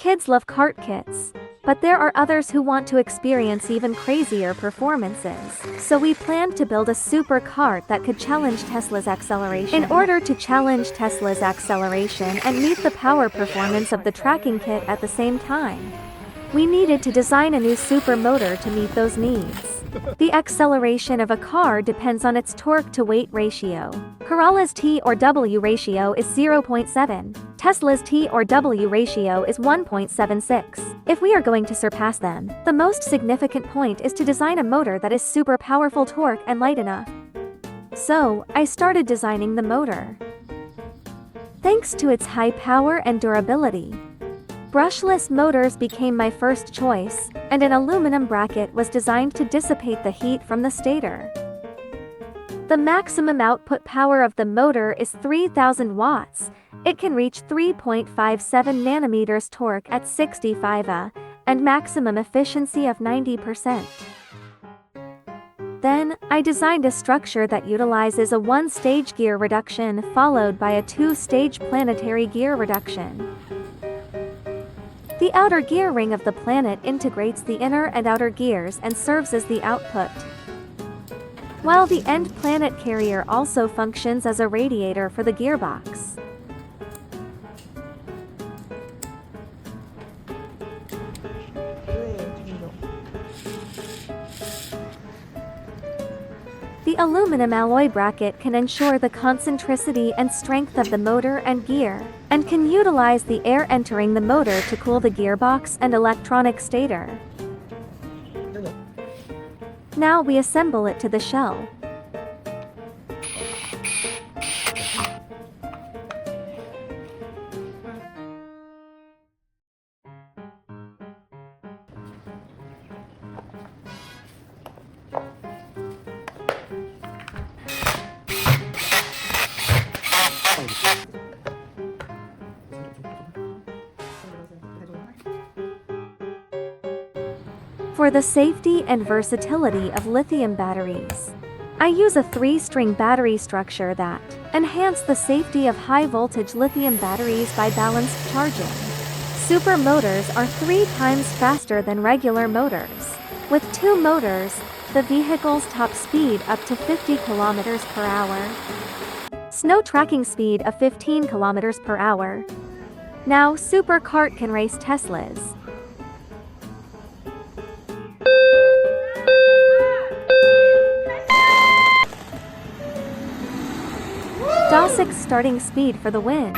Kids love kart kits, but there are others who want to experience even crazier performances. So we planned to build a super kart that could challenge Tesla's acceleration. In order to challenge Tesla's acceleration and meet the power performance of the tracking kit at the same time, we needed to design a new super motor to meet those needs. The acceleration of a car depends on its torque-to-weight ratio. Corolla's T or W ratio is 0.7. Tesla's T or W ratio is 1.76. If we are going to surpass them, the most significant point is to design a motor that is super powerful torque and light enough. So, I started designing the motor. Thanks to its high power and durability, brushless motors became my first choice, and an aluminum bracket was designed to dissipate the heat from the stator. The maximum output power of the motor is 3000 watts. It can reach 3.57 nanometers torque at 65 and maximum efficiency of 90%. Then, I designed a structure that utilizes a one-stage gear reduction followed by a two-stage planetary gear reduction. The outer gear ring of the planet integrates the inner and outer gears and serves as the output, while the end planet carrier also functions as a radiator for the gearbox. The aluminum alloy bracket can ensure the concentricity and strength of the motor and gear, and can utilize the air entering the motor to cool the gearbox and electronic stator. Now we assemble it to the shell. For the safety and versatility of lithium batteries, I use a 3-string battery structure that enhances the safety of high-voltage lithium batteries by balanced charging. Super motors are 3 times faster than regular motors. With 2 motors, the vehicle's top speed up to 50 km per hour. Snow tracking speed of 15 km per hour. Now Super Kart can race Teslas. DOCYKE starting speed for the win.